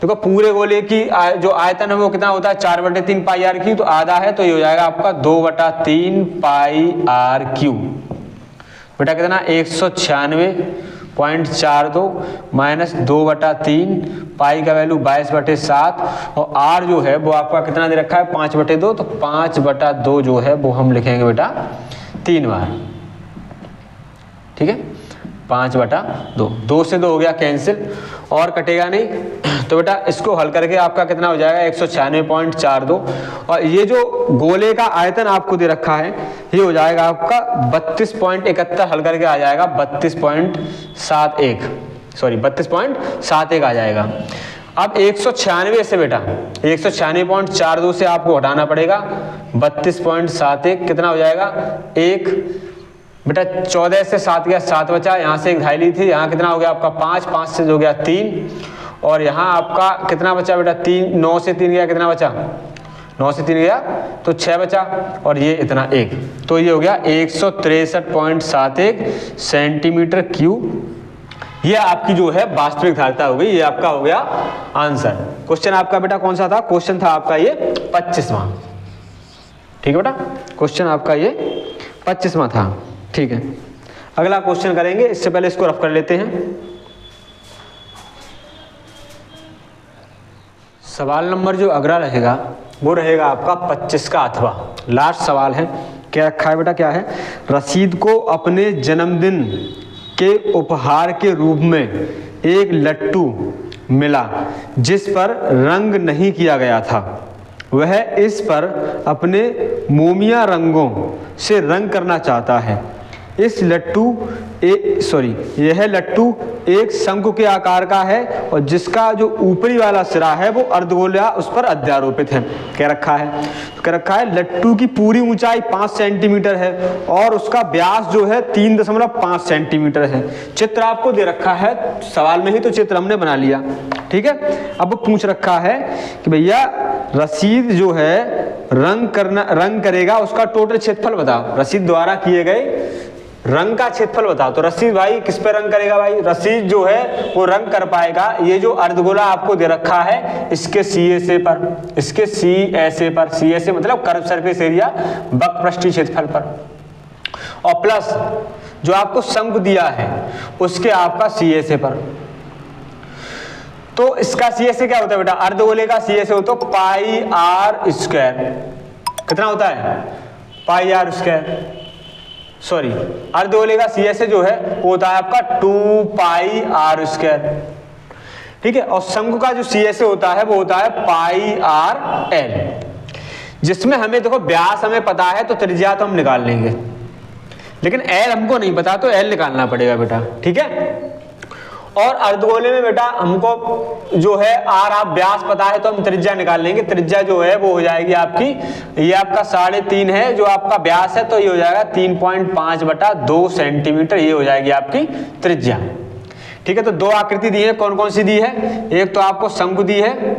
देखो पूरे गोले की जो आयतन है वो कितना होता है 4/3 पाई आर क्यू, तो आधा है तो ये हो जाएगा आपका 2/3 पाई आर क्यू। बेटा कितना 196.42 माइनस 2/3 पाई का वैल्यू 22/7 और आर जो है वो आपका कितना दे रखा है 5/2, तो 5/2 जो है वो हम लिखेंगे बेटा 3 बार। ठीक है 5/2, 2 से 2 हो गया कैंसिल और कटेगा नहीं, तो बेटा इसको हल करके आपका कितना हो जाएगा 196.42 और ये जो गोले का आयतन आपको दे रखा है ये हो जाएगा आपका 32.71, हल करके आ जाएगा 32.71 आ जाएगा। अब 196 से बेटा 196.42 से आपको हटाना पड़ेगा 32.71, कितना हो जाएगा 1 बेटा 14 से 7 गया 7 बचा, यहाँ से एक धाई ली थी, यहाँ कितना हो गया आपका 5 से हो गया 3 और यहाँ आपका कितना बचा बेटा 3, 9 से 3 गया कितना बचा 9 से 3 गया तो 6 बचा और ये इतना 1, तो ये हो गया 163.71 सेंटीमीटर क्यूब। ये आपकी जो है वास्तविक धारिता हो गई, ये आपका हो गया आंसर। क्वेश्चन आपका बेटा कौन सा था, क्वेश्चन था आपका ये 25वां। ठीक है बेटा क्वेश्चन आपका ये 25वां था। ठीक है अगला क्वेश्चन करेंगे, इससे पहले इसको रफ कर लेते हैं। सवाल नंबर जो अगला रहेगा वो रहेगा आपका 25 का अथवा लास्ट सवाल है। क्या रखा है बेटा, क्या है, रशीद को अपने जन्मदिन के उपहार के रूप में एक लट्टू मिला जिस पर रंग नहीं किया गया था। वह इस पर अपने मोमिया रंगों से रंग करना चाहता है। यह लट्टू एक शंकु के आकार का है और जिसका जो ऊपरी वाला सिरा है वो अर्धगोला उस पर अध्यारोपित है। क्या रखा है, तो क्या रखा है लट्टू की पूरी ऊंचाई 5 सेंटीमीटर है और उसका व्यास जो है 3.5 सेंटीमीटर है। चित्र आपको दे रखा है सवाल में ही, तो चित्र हमने बना लिया। ठीक है अब पूछ रखा है कि भैया रसीद जो है रंग करेगा, उसका टोटल क्षेत्रफल बताओ। रसीद द्वारा किए गए रंग का क्षेत्रफल बताओ। तो रसीद भाई किस पे रंग करेगा भाई, रसीद जो है वो रंग कर पाएगा ये जो अर्धगोला आपको दे रखा है इसके CSA पर, इसके CSA पर, CSA मतलब कर्व सरफेस एरिया वक्रपृष्ठीय क्षेत्रफल पर, और प्लस जो आपको शंकु दिया है उसके आपका CSA पर। तो इसका CSA क्या होता है बेटा, अर्धगोले का CSA होता है पाई आर स्क्वायर। कितना होता है पाई आर स्क्वायर, सॉरी अर्धगोले का CSA जो है वो होता है आपका 2 पाई आर स्क्वायर। ठीक है और शंकु का जो CSA होता है वो होता है पाई आर एल, जिसमें हमें देखो व्यास हमें पता है तो त्रिज्या तो हम निकाल लेंगे, लेकिन एल हमको नहीं पता तो एल निकालना पड़ेगा बेटा। ठीक है और अर्धगोले में बेटा हमको जो है आर आप व्यास पता है तो हम त्रिज्या निकाल लेंगे। त्रिज्या जो है वो हो जाएगी आपकी, ये आपका 3.5 है जो आपका व्यास है, तो ये हो जाएगा 3.5/2 सेंटीमीटर, ये हो जाएगी आपकी त्रिज्या। ठीक है तो 2 आकृति दी है, कौन कौन सी दी है, एक तो आपको शंकु दी है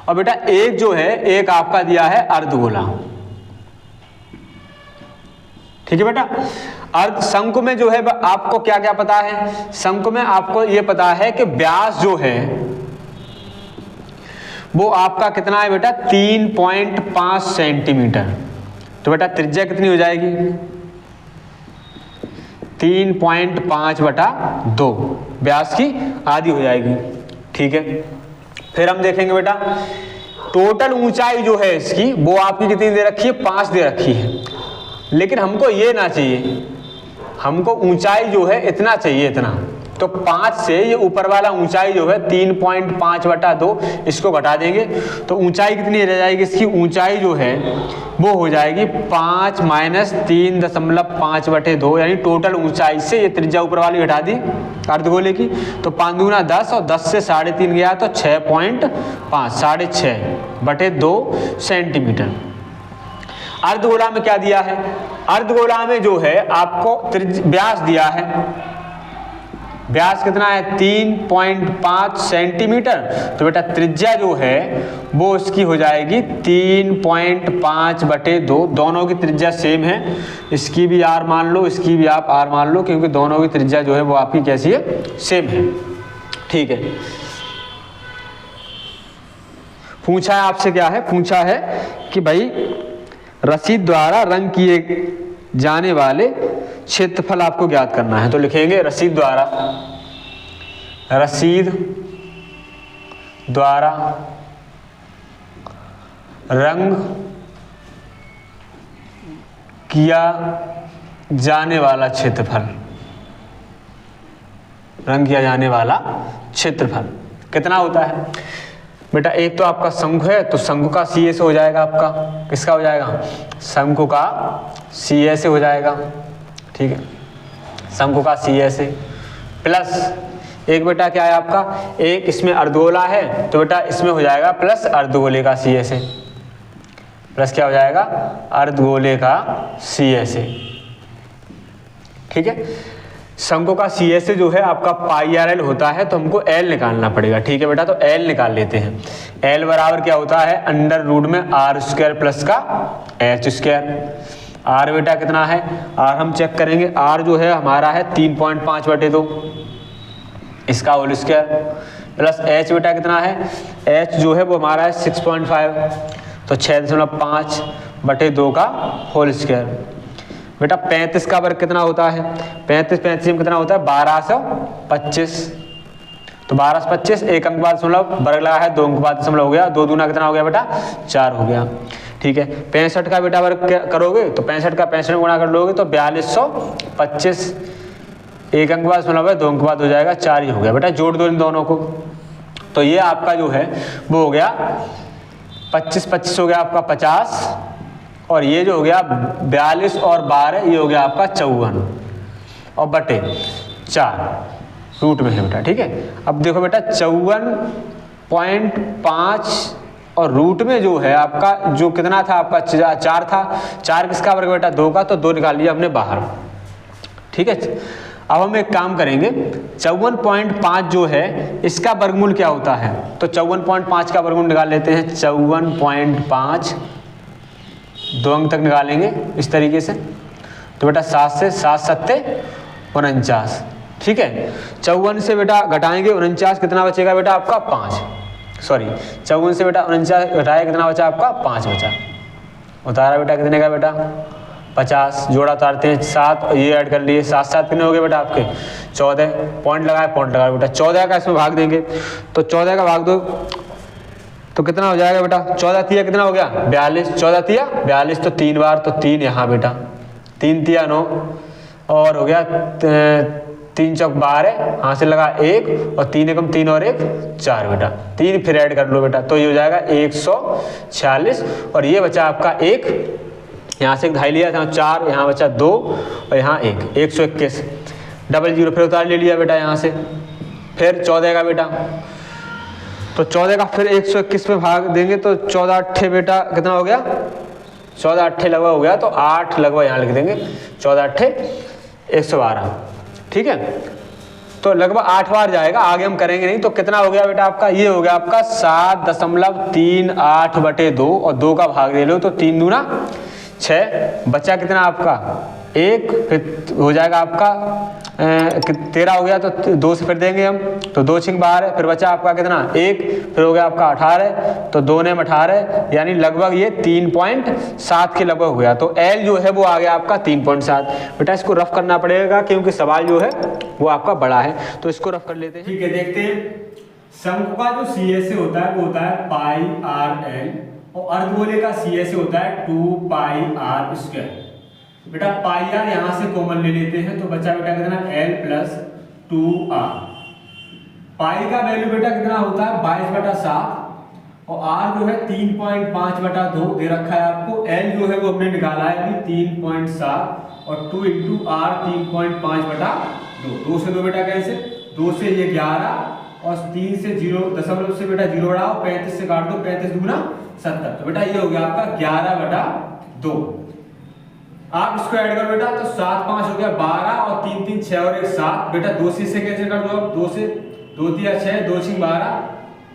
और बेटा एक जो है एक आपका दिया है अर्धगोला। ठीक है बेटा अर्ध शंकु में जो है आपको क्या क्या पता है, शंकु में आपको ये पता है कि व्यास जो है वो आपका कितना है बेटा 3.5 सेंटीमीटर। तो बेटा त्रिज्या कितनी हो जाएगी 3.5/2, व्यास की आधी हो जाएगी। ठीक है फिर हम देखेंगे बेटा टोटल ऊंचाई जो है इसकी वो आपकी कितनी दे रखी है 5 दे रखी है, लेकिन हमको ये ना चाहिए, हमको ऊंचाई जो है इतना चाहिए, इतना। तो 5 से ये ऊपर वाला ऊंचाई जो है 3.5/2 इसको घटा देंगे तो ऊंचाई कितनी रह जाएगी, इसकी ऊंचाई जो है वो हो जाएगी 5 - 3.5/2, यानी टोटल ऊंचाई से ये त्रिज्या ऊपर वाली घटा दी अर्धगोले की, तो 5 दूना 10 और 10 से 3.5 गया तो 6.5, 6.5/2 सेंटीमीटर। अर्धगोला में क्या दिया है, अर्धगोला में जो है आपको व्यास दिया है व्यास कितना है 3.5 सेंटीमीटर, तो बेटा त्रिज्या जो है वो इसकी हो जाएगी 3.5/2। दोनों की त्रिज्या सेम है, इसकी भी r मान लो, इसकी भी आप r मान लो, क्योंकि दोनों की त्रिज्या जो है वो आपकी कैसी है, सेम है। ठीक है, पूछा है आपसे क्या है, पूछा है कि भाई रसीद द्वारा रंग किए जाने वाले क्षेत्रफल आपको ज्ञात करना है। तो लिखेंगे रसीद द्वारा रंग किया जाने वाला क्षेत्रफल, रंग किया जाने वाला क्षेत्रफल कितना होता है बेटा। एक तो आपका शंकु है, तो शंकु का CA से हो जाएगा आपका, किसका हो जाएगा, शंकु का CA से हो जाएगा। ठीक है, शंकु का CA से प्लस एक बेटा क्या है आपका, एक इसमें अर्धगोला है, तो बेटा इसमें हो जाएगा प्लस अर्धगोले का CA से, प्लस क्या हो जाएगा, अर्धगोले का CA से। ठीक है, शंकु का CA से जो है आपका πr/l होता है, तो हमको L निकालना पड़ेगा। ठीक है बेटा, तो L निकाल लेते हैं। L बराबर क्या होता है, अंडर रूट में r² प्लस का h²। r बेटा कितना है, r हम चेक करेंगे, r जो है हमारा है 3.5/2, इसका होल स्क्वायर, प्लस h बेटा कितना है, h जो है वो हमारा है 6.5, तो 6.5/2 का होल स्क्वायर। बेटा 35 का वर्ग कितना होता है, 35 में कितना होता है 1225, तो 1225 एक अंक बाद दशमलव, वर्ग लगा है 2 अंक बाद दशमलव हो गया, 2 दूना कितना हो गया बेटा 4 हो गया। ठीक है, 65 का बेटा वर्ग करोगे तो 65 का 65 में गुणा कर लोगे तो 4225, एक अंक बाद दशमलव है 2 अंक बाद हो जाएगा 4 ही हो गया। बेटा जोड़ दो इन दोनों को, तो ये आपका जो है वो हो गया 25 हो गया आपका 50, और ये जो हो गया 42 और 12 ये हो गया आपका 54 और बटे 4 रूट में है बेटा। ठीक है, अब देखो बेटा 54.5 और रूट में जो है आपका जो कितना था आपका 4 था, 4 किसका वर्ग बेटा 2 का, तो 2 निकाल लिया हमने बाहर। ठीक है, अब हम एक काम करेंगे, 54.5 जो है इसका वर्गमूल क्या होता है, तो 54.5 का वर्गमूल निकाल लेते हैं। 54.5 2 अंक तक निकालेंगे इस तरीके से, तो बेटा 7 से 7 सत्ते 49। ठीक है, 54 से बेटा घटाएंगे 49, कितना बचेगा बेटा आपका 5, सॉरी 54 से बेटा 49 घटाया कितना बचा आपका 5 बचा, उतारा बेटा कितने का बेटा 50, जोड़ा उतारते हैं 7 और ये ऐड कर लिए 7 7 कितने हो गए बेटा आपके 14, पॉइंट लगाया बेटा 14 का इसमें भाग देंगे, तो 14 का भाग दो तो कितना हो जाएगा बेटा 14 तिया कितना हो गया 42, 14 तिया 42, तो 3 बार, तो 3 यहाँ बेटा 3 तिया 9 और हो गया 3 चौक 12, यहाँ से लगा 1 और 3 एकम 3 और 1 4 बेटा, 3 फिर ऐड कर लो बेटा, तो ये हो जाएगा 146 और ये बचा आपका 1, यहाँ से 2.5 लिया था 4, यहाँ बचा 2 और यहाँ 1, 121 डबल 0 फिर उतार ले लिया बेटा यहाँ से, फिर 14 का बेटा, तो 14 का फिर 121 में भाग देंगे तो 14 अट्ठे बेटा कितना हो गया 14 अट्ठे लगभग हो गया, तो 8 लगभग यहाँ लिख देंगे 14 अट्ठे 112। ठीक है, तो लगभग 8 बार जाएगा, आगे हम करेंगे नहीं, तो कितना हो गया बेटा आपका, ये हो गया आपका 7.38/2 और 2 का भाग दे लो तो 3 दूना 6, बचा कितना आपका 1, फिर हो जाएगा आपका 13 हो गया, तो 2 से फिर देंगे हम, तो 2 छिंग 12, फिर बचा आपका कितना 1, फिर हो गया आपका 18, तो 2 ने 18, यानी लगभग ये 3.7 के लगभग हो गया, तो L जो है वो आ गया आपका 3.7। बेटा इसको रफ करना पड़ेगा क्योंकि सवाल जो है वो आपका बड़ा है, तो इसको रफ कर लेते हैं। ठीक है, देखते हैं शंकु का जो CA से होता है वो होता है πr/l और अर्धगोले का CA से होता है 2πr²। बेटा πr यहाँ से कॉमन ले लेते हैं, तो बचा बेटा कितना l + 2r। पाई का वैल्यू बेटा कितना होता है 22/7 और r जो है 3.5/2 दे रखा है आपको, l जो है वो हमने निकाला है अभी 3.7 और 2 × r 3.5/2, 2 से 2 बेटा कैसे 2 से ये 11 और 3 से 0 दशमलव से बेटा 0 उड़ाओ, 35 से काट दो, 35 दूना 70, तो बेटा ये हो गया आपका 11/2। आप इसको ऐड करो बेटा तो 7 5 हो गया 12 और 3 3 6 और 1 7 बेटा 2 से कैंसिल कर दो अब 2 से 2 3 6 2 6 12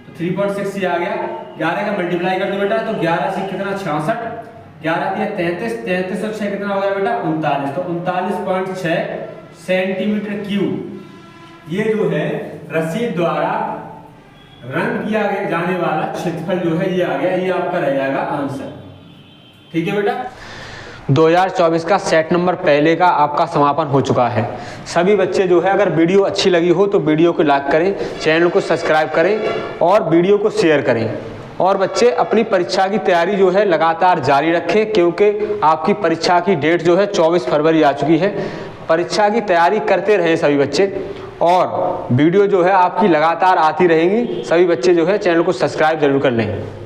तो 3.6 ये आ गया 11 का मल्टीप्लाई कर दो बेटा तो 11 से कितना 66 11 दिया 33 33 और 6 कितना हो गया बेटा 39 तो 39.6 सेंटीमीटर क्यूब ये जो है रस्सी द्वारा रन किया जाने वाला क्षेत्रफल जो है ये आ गया, ये आपका रह जाएगा आंसर। ठीक है बेटा, 2024 का सेट नंबर पहले का आपका समापन हो चुका है। सभी बच्चे जो है अगर वीडियो अच्छी लगी हो तो वीडियो को लाइक करें, चैनल को सब्सक्राइब करें और वीडियो को शेयर करें। और बच्चे अपनी परीक्षा की तैयारी जो है लगातार जारी रखें क्योंकि आपकी परीक्षा की डेट जो है 24 फरवरी आ चुकी है। परीक्षा की तैयारी करते रहें सभी बच्चे और वीडियो जो है आपकी लगातार आती रहेंगी। सभी बच्चे जो है चैनल को सब्सक्राइब जरूर कर लें।